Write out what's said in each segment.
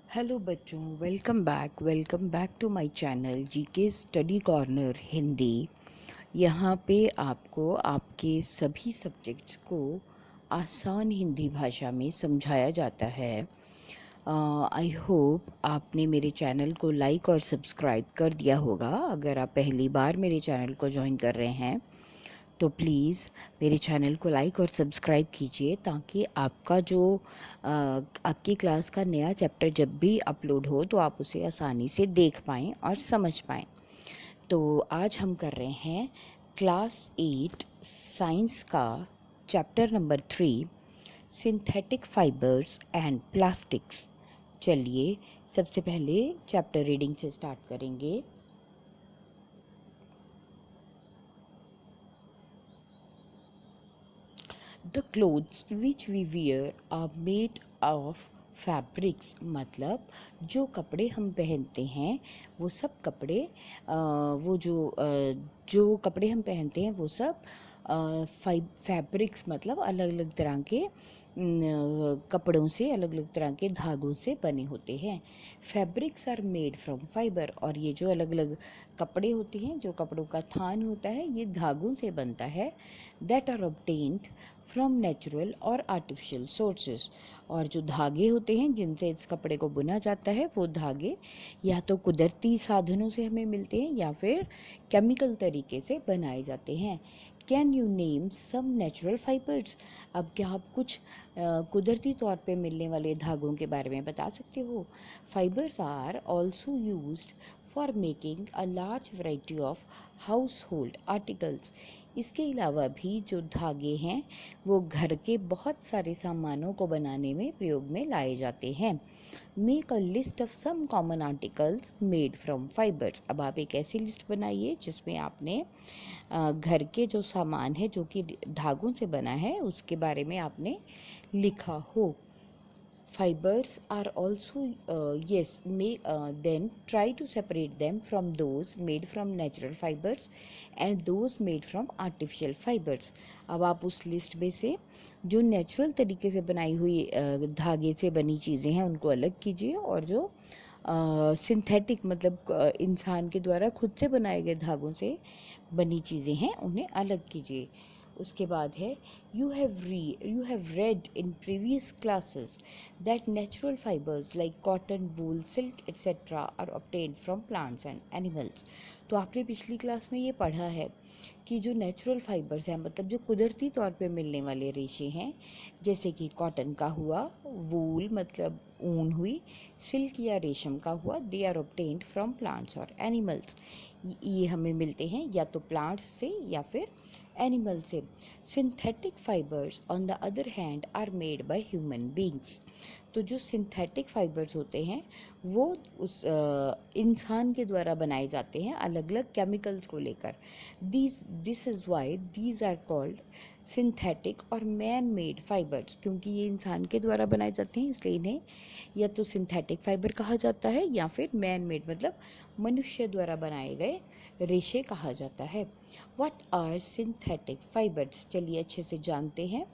Hello बच्चों, welcome back to my channel GK study corner Hindi. यहाँ पे आपको आपके सभी सब्जेक्ट्स को आसान हिंदी भाषा में समझाया जाता है। आई होप आपने मेरे चैनल को लाइक और सब्सक्राइब कर दिया होगा। अगर आप पहली बार मेरे चैनल को ज्वाइन कर रहे हैं तो प्लीज़ मेरे चैनल को लाइक और सब्सक्राइब कीजिए, ताकि आपका जो आपकी क्लास का नया चैप्टर जब भी अपलोड हो तो आप उसे आसानी से देख पाएँ और समझ पाएँ। तो आज हम कर रहे हैं क्लास 8 साइंस का chapter number 3, synthetic fibres and plastics. चलिए सबसे पहले चैप्टर रीडिंग से स्टार्ट करेंगे। The clothes which we wear are made of fabrics, मतलब जो कपड़े हम पहनते हैं वो सब कपड़े जो कपड़े हम पहनते हैं वो सब फैब्रिक्स मतलब अलग अलग तरह के कपड़ों से, अलग अलग तरह के धागों से बने होते हैं। Fabrics are made from fiber, और ये जो अलग अलग कपड़े होते हैं, जो कपड़ों का थान होता है, ये धागों से बनता है। That are obtained from natural और आर्टिफिशियल सोर्सेज, और जो धागे होते हैं जिनसे इस कपड़े को बुना जाता है वो धागे या तो कुदरती साधनों से हमें मिलते हैं या फिर केमिकल तरीके से बनाए जाते हैं। Can you name some natural fibers? अब क्या आप कुछ कुदरती तौर पे मिलने वाले धागों के बारे में बता सकते हो? Fibers are also used for making a large variety of household articles. इसके अलावा भी जो धागे हैं वो घर के बहुत सारे सामानों को बनाने में प्रयोग में लाए जाते हैं। Make a list of some common articles made from fibers. अब आप एक ऐसी लिस्ट बनाइए जिसमें आपने घर के जो सामान है जो कि धागों से बना है उसके बारे में आपने लिखा हो। Fibers are also then try to separate them from those made from natural fibers and those made from artificial fibers. अब आप उस लिस्ट में से जो नेचुरल तरीके से बनाई हुई धागे से बनी चीज़ें हैं उनको अलग कीजिए, और जो सिंथेटिक मतलब इंसान के द्वारा खुद से बनाए गए धागों से बनी चीज़ें हैं उन्हें अलग कीजिए। उसके बाद है you have read in previous classes that natural fibres like cotton, wool, silk etcetera are obtained from plants and animals. तो आपने पिछली क्लास में ये पढ़ा है कि जो नेचुरल फाइबर्स हैं, मतलब जो कुदरती तौर पे मिलने वाले रेशे हैं, जैसे कि कॉटन का हुआ, वूल मतलब ऊन हुई, सिल्क या रेशम का हुआ, they are obtained from plants और एनिमल्स। ये हमें मिलते हैं या तो प्लांट्स से या फिर एनिमल से। Synthetic fibres on the other hand are made by human beings. तो जो सिंथेटिक फाइबर्स होते हैं वो उस इंसान के द्वारा बनाए जाते हैं अलग अलग केमिकल्स को लेकर। This is why these are called synthetic और मैन मेड फाइबर्स। क्योंकि ये इंसान के द्वारा बनाए जाते हैं इसलिए इन्हें या तो सिंथेटिक फाइबर कहा जाता है या फिर मैन मेड मतलब मनुष्य द्वारा बनाए गए रेशे कहा जाता है। What are synthetic fibres? चलिए अच्छे से जानते हैं।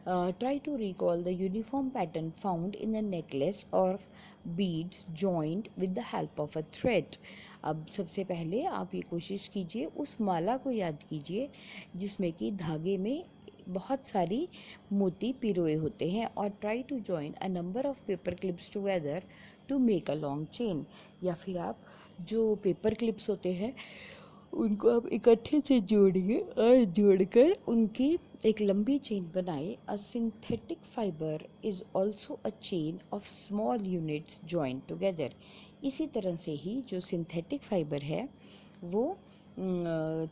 Try to recall the uniform pattern found in a necklace और beads joint with the help of a thread. अब सबसे पहले आप ये कोशिश कीजिए, उस माला को याद कीजिए जिसमें कि धागे में बहुत सारी मोती पिरोए होते हैं, और try to join a number of paper clips together to make a long chain. या फिर आप जो पेपर क्लिप्स होते हैं उनको आप इकट्ठे से जोड़िए और जोड़कर उनकी एक लंबी चेन बनाए। अ synthetic fibre is also a chain of small units joint together. इसी तरह से ही जो सिंथेटिक फाइबर है वो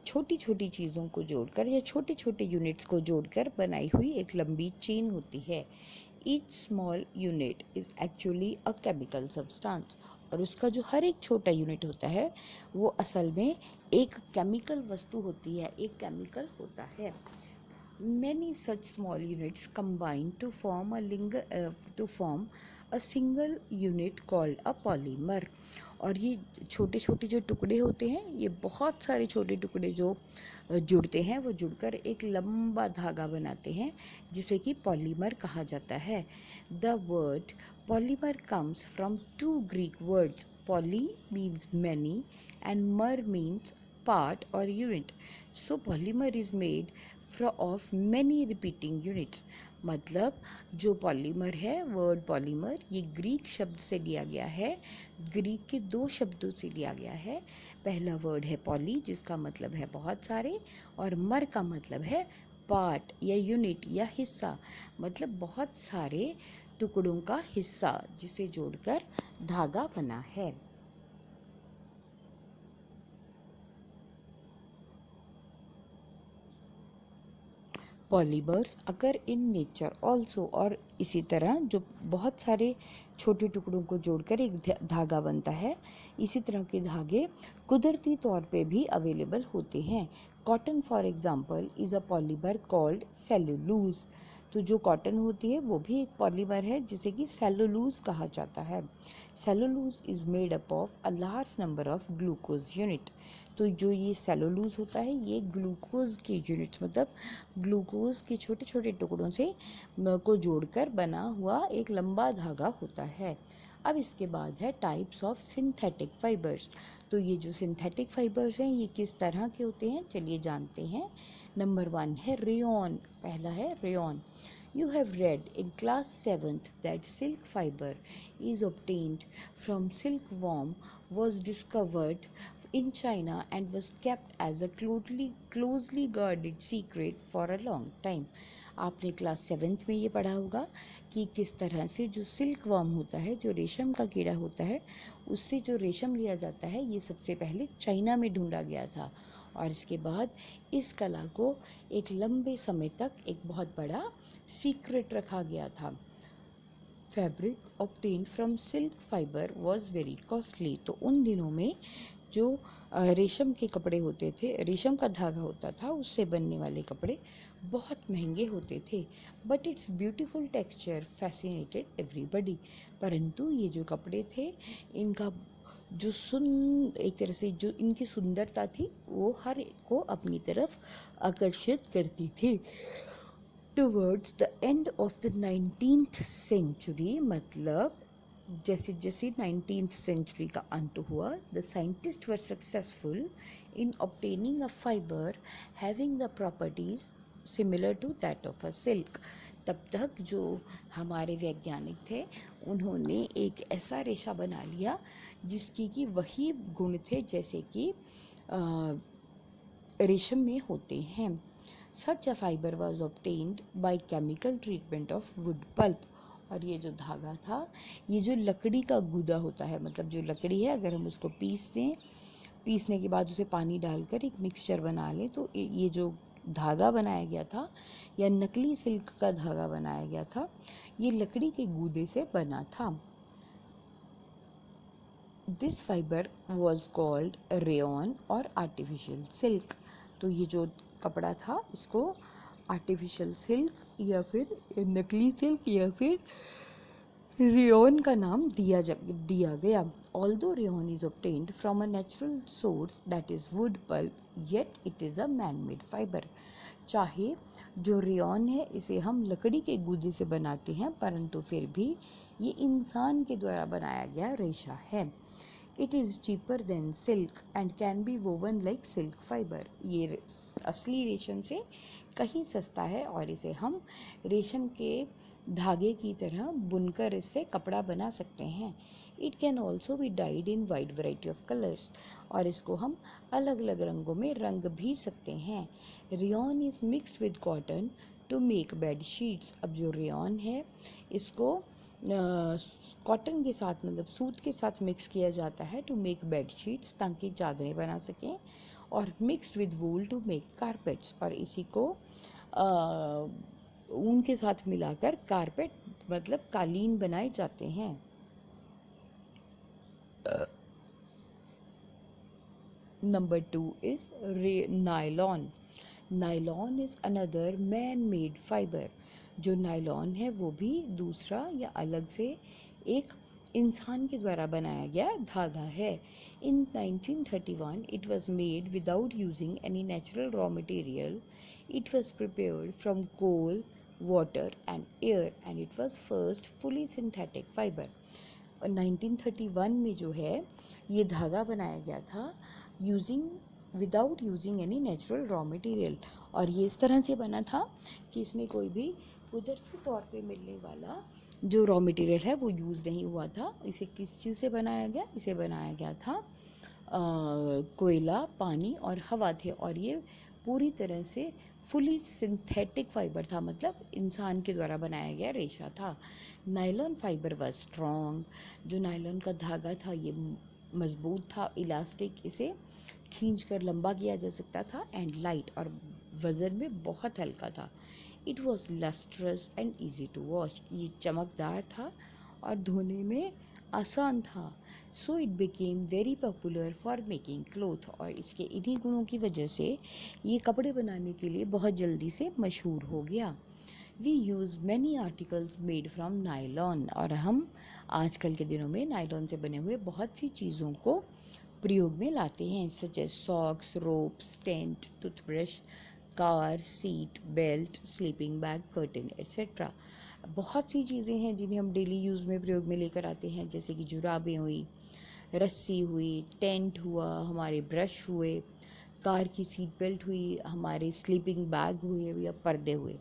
छोटी छोटी चीज़ों को जोड़कर या छोटे छोटे यूनिट्स को जोड़कर बनाई हुई एक लंबी चेन होती है। Each small unit is actually a chemical substance, और उसका जो हर एक छोटा यूनिट होता है वो असल में एक केमिकल वस्तु होती है, एक केमिकल होता है। Many such small units combine to form a single unit called a polymer. और ये छोटे छोटे जो टुकड़े होते हैं, ये बहुत सारे छोटे टुकड़े जो जुड़ते हैं, वो जुड़कर एक लंबा धागा बनाते हैं, जिसे कि पॉलीमर कहा जाता है. The word polymer comes from two Greek words. Poly means many and mer means part or unit. So polymer is made of many repeating units. मतलब जो पॉलीमर है, वर्ड पॉलीमर, ये ग्रीक शब्द से लिया गया है. ग्रीक के दो शब्दों से लिया गया है. पहला वर्ड है पॉली, जिसका मतलब है बहुत सारे, और मर का मतलब है पार्ट या यूनिट या हिस्सा, मतलब बहुत सारे टुकड़ों का हिस्सा, जिसे जोड़कर धागा बना है. Polymers occur in nature also, और इसी तरह जो बहुत सारे छोटे टुकड़ों को जोड़कर एक धागा बनता है, इसी तरह के धागे कुदरती तौर पे भी अवेलेबल होते हैं. Cotton for example is a polymer called cellulose. तो जो कॉटन होती है वो भी एक पॉलीमर है, जिसे कि सेलुलोज कहा जाता है. Cellulose is made up of a large number of glucose unit. तो जो ये सेलुलोज होता है, ये ग्लूकोज के यूनिट्स, मतलब ग्लूकोज के छोटे छोटे टुकड़ों से को जोड़कर बना हुआ एक लंबा धागा होता है. अब इसके बाद है टाइप्स ऑफ सिंथेटिक फाइबर्स. तो ये जो सिंथेटिक फाइबर्स हैं, ये किस तरह के होते हैं, चलिए जानते हैं. नंबर 1 है रेयॉन. पहला है rayon. You have read in class 7th that silk fiber is obtained from silkworm, was discovered in China and was kept as a closely guarded secret for a long time. आपने class 7th में ये पढ़ा होगा कि किस तरह से जो सिल्क वर्म होता है, जो रेशम का कीड़ा होता है, उससे जो रेशम लिया जाता है, ये सबसे पहले चाइना में ढूंढा गया था, और इसके बाद इस कला को एक लंबे समय तक एक बहुत बड़ा सीक्रेट रखा गया था. Fabric obtain from silk fibre was very costly. तो उन दिनों में जो रेशम के कपड़े होते थे, रेशम का धागा होता था, उससे बनने वाले कपड़े बहुत महंगे होते थे. But it's beautiful texture fascinated everybody. परंतु ये जो कपड़े थे, इनका जो एक तरह से जो इनकी सुंदरता थी, वो हर एक को अपनी तरफ आकर्षित करती थी. Towards the end of the 19th century, मतलब जैसे जैसे 19th सेंचुरी का अंत हुआ, the scientist were successful in obtaining a fibre having the properties similar to that of a silk. तब तक जो हमारे वैज्ञानिक थे, उन्होंने एक ऐसा रेशा बना लिया जिसकी कि वही गुण थे जैसे कि रेशम में होते हैं. Such a fibre was obtained by chemical treatment of wood pulp. और ये जो धागा था, ये जो लकड़ी का गूदा होता है, मतलब जो लकड़ी है, अगर हम उसको पीस दें, पीसने के बाद उसे पानी डालकर एक मिक्सचर बना लें, तो ये जो धागा बनाया गया था, या नकली सिल्क का धागा बनाया गया था, ये लकड़ी के गूदे से बना था. This fibre was called rayon और आर्टिफिशियल सिल्क. तो ये जो कपड़ा था, इसको आर्टिफिशियल सिल्क या फिर नकली सिल्क या फिर रेयॉन का नाम दिया गया. Although rayon is obtained from a natural source that is wood pulp, yet it is a man made fibre. चाहे जो रेयॉन है, इसे हम लकड़ी के गूदे से बनाते हैं, परंतु फिर भी ये इंसान के द्वारा बनाया गया रेशा है. It is cheaper than silk and can be woven like silk fibre. ये असली रेशम से कहीं सस्ता है, और इसे हम रेशम के धागे की तरह बुनकर इससे कपड़ा बना सकते हैं. It can also be died in wide variety of colours. और इसको हम अलग अलग रंगों में रंग भी सकते हैं. Rayon is mixed with cotton to make bed sheets. अब जो रेयॉन है, इसको कॉटन के साथ, मतलब सूत के साथ मिक्स किया जाता है टू मेक बेड शीट्स, ताकि चादरें बना सकें, और mixed with wool to make carpets. और इसी को ऊन के साथ मिलाकर कारपेट, मतलब कालीन बनाए जाते हैं. Number 2 is nylon. Nylon is another man made fibre. जो नायलॉन है वो भी दूसरा या अलग से एक इंसान के द्वारा बनाया गया धागा है। In 1931 it was made without using any natural raw material. It was prepared from coal, water and air and it was first fully synthetic fibre. 1931 में जो है ये धागा बनाया गया था using without using any natural raw material, और ये इस तरह से बना था कि इसमें कोई भी कुदरती तौर पे मिलने वाला जो रॉ मटेरियल है वो यूज़ नहीं हुआ था। इसे किस चीज़ से बनाया गया? इसे बनाया गया था कोयला, पानी और हवा थे, और ये पूरी तरह से फुली सिंथेटिक फाइबर था, मतलब इंसान के द्वारा बनाया गया रेशा था। Nylon fibre was strong. जो नायलॉन का धागा था ये मजबूत था, इलास्टिक, इसे खींच कर लंबा किया जा सकता था, एंड लाइट, और वज़न में बहुत हल्का था। It was lustrous and easy to wash. ये चमकदार था और धोने में आसान था। So it became very popular for making cloth. और इसके इन्हीं गुणों की वजह से ये कपड़े बनाने के लिए बहुत जल्दी से मशहूर हो गया। We use many articles made from nylon. और हम आजकल के दिनों में नायलॉन से बने हुए बहुत सी चीज़ों को प्रयोग में लाते हैं, such as socks, ropes, tent, toothbrush, car seat, belt, sleeping bag, curtain etcetera. बहुत सी चीज़ें हैं जिन्हें हम डेली यूज़ में प्रयोग में लेकर आते हैं, जैसे कि जुराबें हुई, रस्सी हुई, टेंट हुआ, हमारे ब्रश हुए, कार की सीट बेल्ट हुई, हमारे स्लीपिंग बैग हुए या पर्दे हुए।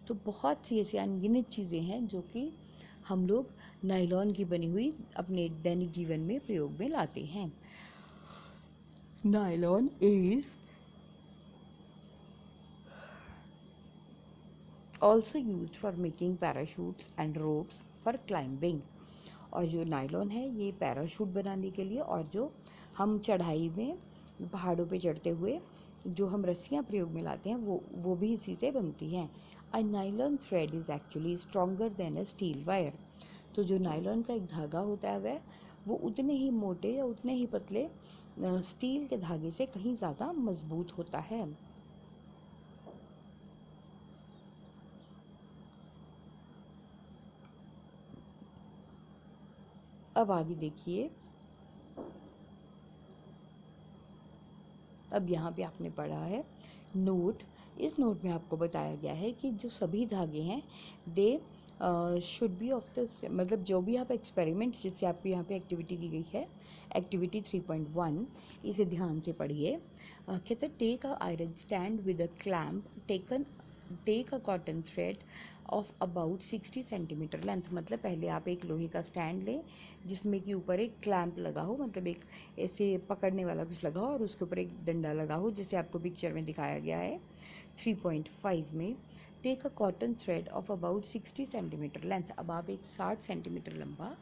तो बहुत सी ऐसी अनगिनत चीज़ें हैं जो कि हम लोग नायलॉन की बनी हुई अपने दैनिक जीवन में प्रयोग में लाते हैं। Nylon is also used for making parachutes and ropes for climbing। और जो नायलॉन है ये पैराशूट बनाने के लिए, और जो हम चढ़ाई में पहाड़ों पे चढ़ते हुए जो हम रस्सियाँ प्रयोग में लाते हैं वो भी इसी से बनती हैं। A nylon thread is actually stronger than a steel wire. तो जो नायलॉन का एक धागा होता है वो उतने ही मोटे या उतने ही पतले स्टील के धागे से कहीं ज़्यादा मजबूत होता है। अब आगे देखिए, अब यहाँ पे आपने पढ़ा है नोट। इस नोट में आपको बताया गया है कि जो सभी धागे हैं they should be of the, मतलब जो भी आप एक्सपेरिमेंट्स जिससे आपको यहाँ पे एक्टिविटी दी गई है, एक्टिविटी 3.1, इसे ध्यान से पढ़िए। कहते हैं take a iron stand with a clamp, take a cotton thread of about 60 centimetre length. मतलब पहले आप एक लोहे का स्टैंड लें जिसमें कि ऊपर एक क्लैंप लगा हो, मतलब एक ऐसे पकड़ने वाला कुछ लगा हो, और उसके ऊपर एक डंडा लगा हो, जैसे आपको पिक्चर में दिखाया गया है 3.5 में। Take a cotton thread of about 60 centimetre length. अब आप एक 60 सेंटीमीटर लंबा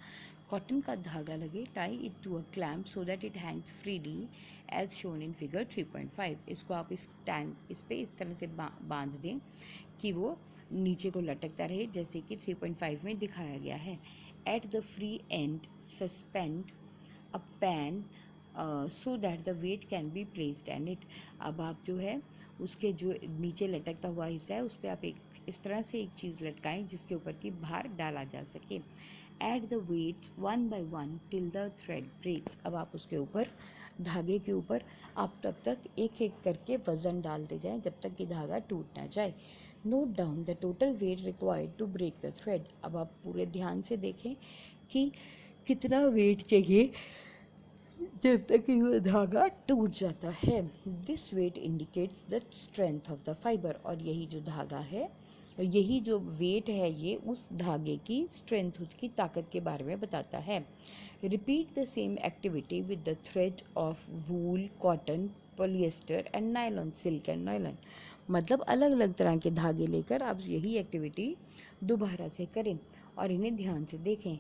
कॉटन का धागा लगे, tie it to a clamp so that it hangs freely as shown in figure 3.5। इसको आप इस पे इस तरह से बांध दें कि वो नीचे को लटकता रहे, जैसे कि 3.5 में दिखाया गया है। At the free end suspend a pan so that the weight can be placed and it. अब आप जो है उसके जो नीचे लटकता हुआ हिस्सा है उस पर आप एक इस तरह से एक चीज़ लटकाएं जिसके ऊपर की भार डाला जा सके। Add the weights one by one till the thread breaks. अब आप उसके ऊपर धागे के ऊपर आप तब तक एक एक करके वज़न डालते जाएं जब तक कि धागा टूट ना जाए। Note down the total weight required to break the thread. अब आप पूरे ध्यान से देखें कि कितना वेट चाहिए जब तक कि वह धागा टूट जाता है। This weight indicates the strength of the fibre. और यही जो धागा है, यही जो वेट है, ये उस धागे की स्ट्रेंथ, उसकी ताकत के बारे में बताता है। Repeat the same activity with the thread of wool, cotton, polyester and nylon, silk and nylon. मतलब अलग अलग तरह के धागे लेकर आप यही एक्टिविटी दोबारा से करें और इन्हें ध्यान से देखें।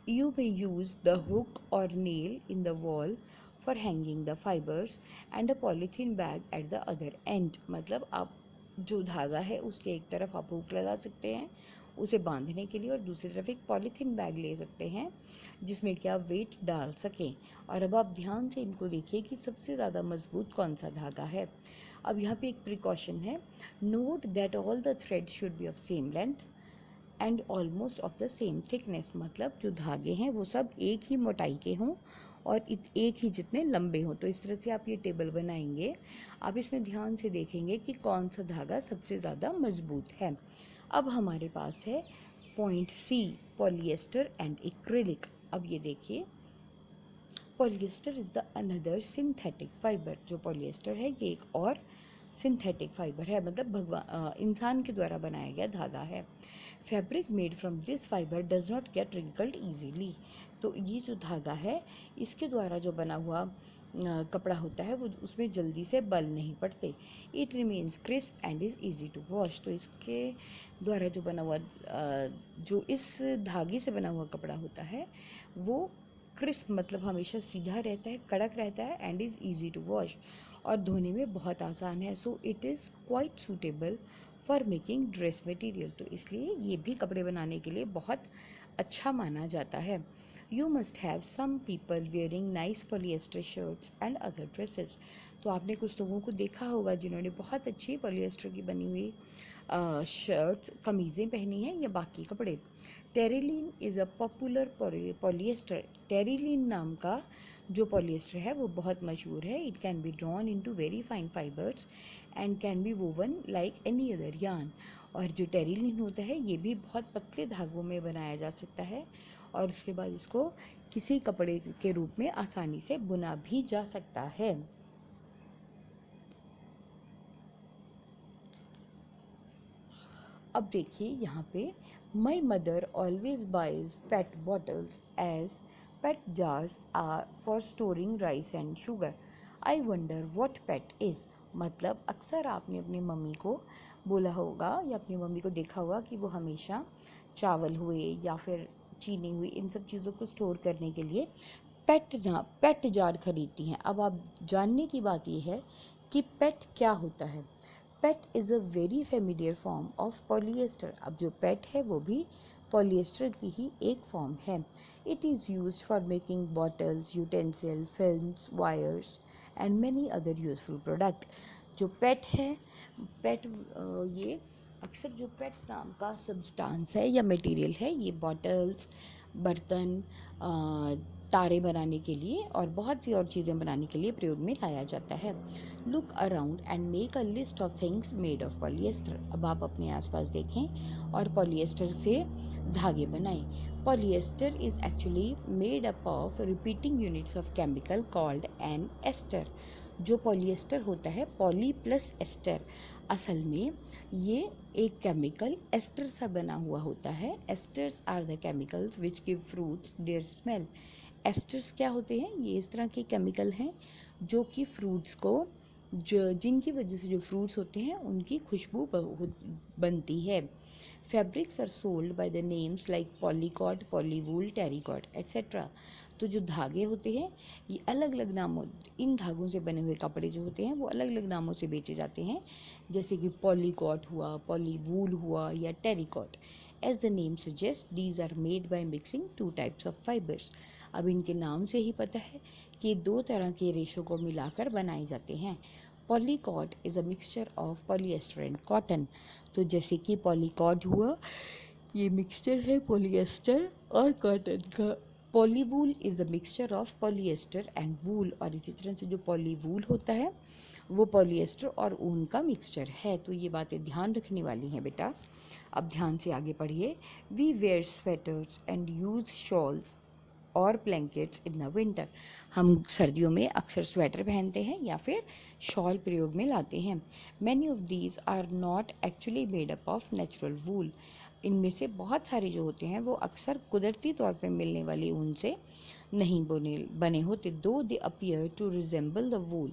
You may use the hook or nail in the wall for hanging the fibers and a polythene bag at the other end। मतलब आप जो धागा है उसके एक तरफ आप हुक लगा सकते हैं उसे बांधने के लिए, और दूसरी तरफ एक पॉलीथीन बैग ले सकते हैं जिसमें कि आप वेट डाल सकें। और अब आप ध्यान से इनको देखिए कि सबसे ज़्यादा मजबूत कौन सा धागा है। अब यहाँ पे एक प्रिकॉशन है, note that all the thread should be of same length and almost of the same thickness. मतलब जो धागे हैं वो सब एक ही मोटाई के हों और एक ही जितने लंबे हों। तो इस तरह से आप ये टेबल बनाएंगे। आप इसमें ध्यान से देखेंगे कि कौन सा धागा सबसे ज़्यादा मजबूत है। अब हमारे पास है point C, polyester and acrylic. अब ये देखिए, polyester is the another synthetic fibre. जो पॉलिएस्टर है ये एक और सिंथेटिक फाइबर है, मतलब इंसान के द्वारा बनाया गया धागा है। Fabric made from this fibre does not gate wrinkled easily. तो ये जो धागा है इसके द्वारा जो बना हुआ कपड़ा होता है वो उसमें जल्दी से बल नहीं पड़ते। It remains crisp and is easy to wash. तो इसके द्वारा जो बना हुआ जो इस धागे से बना हुआ कपड़ा होता है वो क्रिस्प मतलब हमेशा सीधा रहता है, कड़क रहता है, and is easy to wash, और धोने में बहुत आसान है। So it is quite suitable for making dress material. तो इसलिए ये भी कपड़े बनाने के लिए बहुत अच्छा माना जाता है। You must have some people wearing nice polyester shirts and other dresses. तो आपने कुछ लोगों को देखा होगा जिन्होंने बहुत अच्छी पॉलिएस्टर की बनी हुई शर्ट्स, कमीज़ें पहनी हैं या बाकी कपड़े। Terylene is a popular polyester. Terylene नाम का जो पॉलिएस्टर है वो बहुत मशहूर है। It can be drawn into very fine fibres and can be woven like any other yarn. और जो टेरिलीन होता है ये भी बहुत पतले धागों में बनाया जा सकता है और उसके बाद इसको किसी कपड़े के रूप में आसानी से बुना भी जा सकता है। अब देखिए यहाँ पे, my mother always buys PET bottles as PET jars are for storing rice and sugar. I wonder what PET is. मतलब अक्सर आपने अपनी मम्मी को बोला होगा या अपनी मम्मी को देखा होगा कि वो हमेशा चावल हुए या फिर चीनी हुई इन सब चीज़ों को स्टोर करने के लिए पेट जार खरीदती हैं। अब आप जानने की बात यह है कि पेट क्या होता है। PET is a very familiar form of polyester. अब जो पेट है वो भी पॉलिएस्टर की ही एक फॉर्म है। It is used for making bottles, utensil, films, wires and many other useful product. जो पेट है, पेट ये अक्सर जो पेट नाम का सब्सटेंस है या मटेरियल है ये बॉटल्स, बर्तन, तारे बनाने के लिए और बहुत सी और चीज़ें बनाने के लिए प्रयोग में लाया जाता है। Look around and make a list of things made of polyester. अब आप अपने आसपास देखें और पॉलिएस्टर से धागे बनाएं। Polyester is actually made up of repeating units of chemical called an ester. जो पॉलिएस्टर होता है, पॉली प्लस एस्टर, असल में ये एक केमिकल एस्टर सा बना हुआ होता है। Esters are the chemicals which give fruits their smell. Esters क्या होते हैं? ये इस तरह के केमिकल हैं जो कि फ्रूट्स को, जो जिनकी वजह से जो फ्रूट्स होते हैं उनकी खुशबू बनती है। Fabrics are sold by the names like polycot, polywool, terrycot etcetera. तो जो धागे होते हैं ये अलग अलग नामों, इन धागों से बने हुए कपड़े जो होते हैं वो अलग अलग नामों से बेचे जाते हैं, जैसे कि पॉलीकॉट हुआ, पॉलीवूल हुआ या terricot. As the name suggest these are made by mixing two types of fibres. अब इनके नाम से ही पता है कि दो तरह के रेशों को मिलाकर बनाए जाते हैं। Polycot is a mixture of polyester and cotton. तो जैसे कि पॉलीकॉट हुआ, ये मिक्सचर है पॉलिएस्टर और कॉटन का। Polywool is a mixture of polyester and wool. और इसी तरह से जो पॉलीवूल होता है वो पॉलिएस्टर और ऊन का मिक्सचर है। तो ये बातें ध्यान रखने वाली हैं बेटा। अब ध्यान से आगे पढ़िए। We wear sweaters and use shawls और ब्लैंकेट्स इन द विंटर। हम सर्दियों में अक्सर स्वेटर पहनते हैं या फिर शॉल प्रयोग में लाते हैं। Many of these are not actually made up of natural wool. इनमें से बहुत सारे जो होते हैं वो अक्सर कुदरती तौर पे मिलने वाली ऊन से नहीं बने होते। Though they appear to resemble the wool,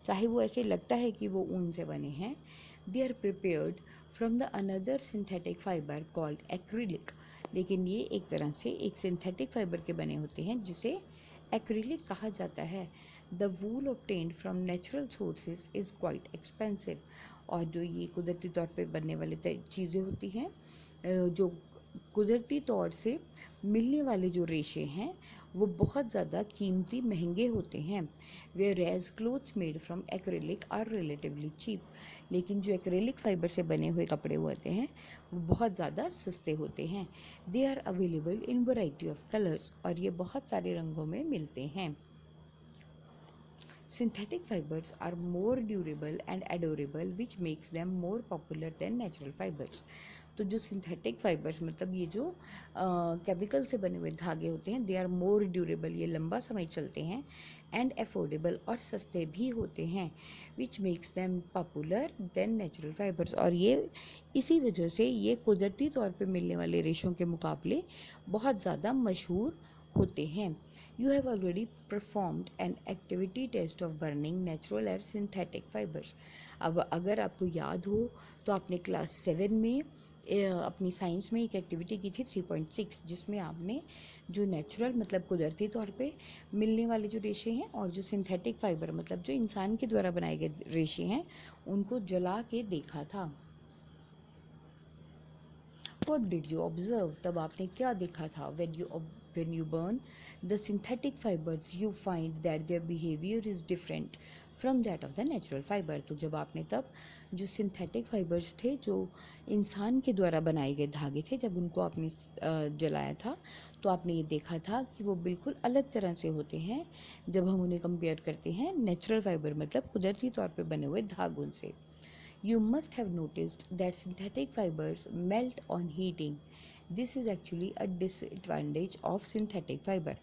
चाहे वो ऐसे लगता है कि वो ऊन से बने हैं। They are prepared from the another synthetic fibre called acrylic. लेकिन ये एक तरह से एक सिंथेटिक फाइबर के बने होते हैं जिसे एक्रिलिक कहा जाता है। The wool obtained from natural sources is quite expensive. और जो ये कुदरती तौर पे बनने वाली चीज़ें होती हैं, जो कुदरती तौर से मिलने वाले जो रेशे हैं वो बहुत ज़्यादा कीमती महंगे होते हैं। Whereas clothes made from acrylic are relatively cheap. लेकिन जो एक्रेलिक फाइबर से बने हुए कपड़े होते हैं वो बहुत ज़्यादा सस्ते होते हैं। They are available in variety of colours, और ये बहुत सारे रंगों में मिलते हैं। Synthetic fibers are more durable and adorable, which makes them more popular than natural fibers. तो जो सिंथेटिक फाइबर्स मतलब ये जो केमिकल से बने हुए धागे होते हैं, दे आर मोर ड्यूरेबल, ये लंबा समय चलते हैं, एंड अफोर्डेबल और सस्ते भी होते हैं, which makes them popular than natural fibres. और ये इसी वजह से ये कुदरती तौर पे मिलने वाले रेशों के मुकाबले बहुत ज़्यादा मशहूर होते हैं। You have already performed an activity test of burning natural or synthetic fibers. अब अगर आपको याद हो तो आपने क्लास 7 में अपनी साइंस में एक एक्टिविटी की थी 3.6, जिसमें आपने जो नेचुरल मतलब कुदरती तौर पे मिलने वाले जो रेशे हैं और जो सिंथेटिक फाइबर मतलब जो इंसान के द्वारा बनाए गए रेशे हैं उनको जला के देखा था। What did you observe? तब आपने क्या देखा था? When you burn the synthetic fibers, you find that their behavior is different from that of the natural fiber. तो जब आपने तब जो synthetic fibers थे, जो इंसान के द्वारा बनाए गए धागे थे, जब उनको आपने जलाया था तो आपने ये देखा था कि वो बिल्कुल अलग तरह से होते हैं जब हम उन्हें कंपेयर करते हैं नेचुरल फाइबर मतलब कुदरती तौर पे बने हुए धागों से। You must have noticed that synthetic fibers melt on heating. This is actually a disadvantage of synthetic fiber.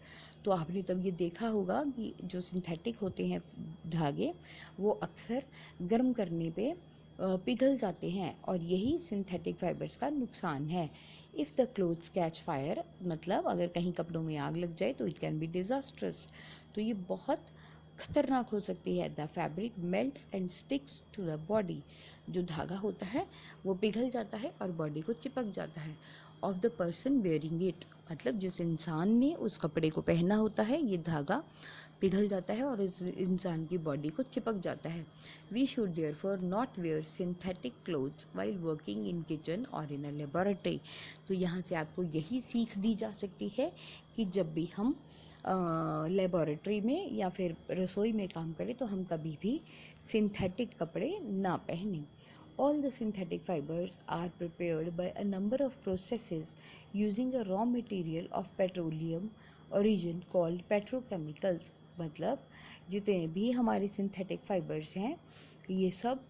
तो आपने तब ये देखा होगा कि जो सिंथेटिक होते हैं धागे वो अक्सर गर्म करने पे पिघल जाते हैं, और यही सिंथेटिक फाइबर्स का नुकसान है। If the clothes catch fire मतलब अगर कहीं कपड़ों में आग लग जाए तो इट कैन बी डिज़ास्ट्रस, तो ये बहुत खतरनाक हो सकती है। The fabric melts and sticks to the body. जो धागा होता है वो पिघल जाता है और बॉडी को चिपक जाता है। Of the person wearing it मतलब जिस इंसान ने उस कपड़े को पहना होता है ये धागा पिघल जाता है और इस इंसान की बॉडी को चिपक जाता है। We should therefore not wear synthetic clothes while working in kitchen और इन अ लेबोरेटरी। तो यहाँ से आपको यही सीख दी जा सकती है कि जब भी हम लेबोरेटरी में या फिर रसोई में काम करें तो हम कभी भी सिंथेटिक कपड़े ना पहनें। All the synthetic fibers are prepared by a number of processes using a raw material of petroleum origin called petrochemicals। मतलब जितने भी हमारे सिंथेटिक फाइबर्स हैं ये सब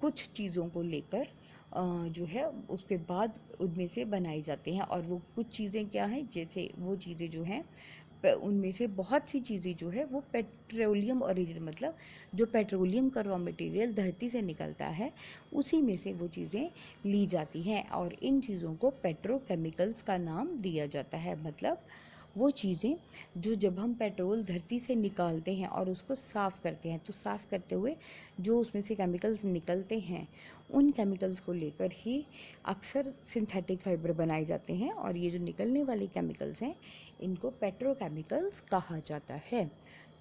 कुछ चीज़ों को लेकर जो है उसके बाद उनमें से बनाए जाते हैं। और वो कुछ चीज़ें क्या हैं, जैसे वो चीज़ें जो हैं उनमें से बहुत सी चीज़ें जो है वो पेट्रोलियम ओरिजिन मतलब जो पेट्रोलियम का रॉ मटेरियल धरती से निकलता है उसी में से वो चीज़ें ली जाती हैं, और इन चीज़ों को पेट्रोकेमिकल्स का नाम दिया जाता है। मतलब वो चीज़ें जो जब हम पेट्रोल धरती से निकालते हैं और उसको साफ़ करते हैं तो साफ़ करते हुए जो उसमें से केमिकल्स निकलते हैं उन केमिकल्स को लेकर ही अक्सर सिंथेटिक फाइबर बनाए जाते हैं, और ये जो निकलने वाले केमिकल्स हैं इनको पेट्रोकेमिकल्स कहा जाता है।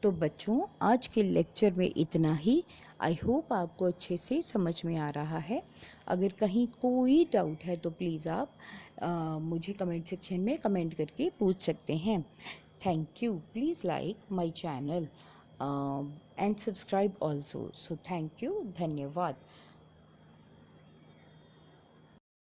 तो बच्चों आज के लेक्चर में इतना ही। आई होप आपको अच्छे से समझ में आ रहा है। अगर कहीं कोई डाउट है तो प्लीज़ आप मुझे कमेंट सेक्शन में कमेंट करके पूछ सकते हैं। Thank you. Please like my channel and subscribe also. So thank you. धन्यवाद।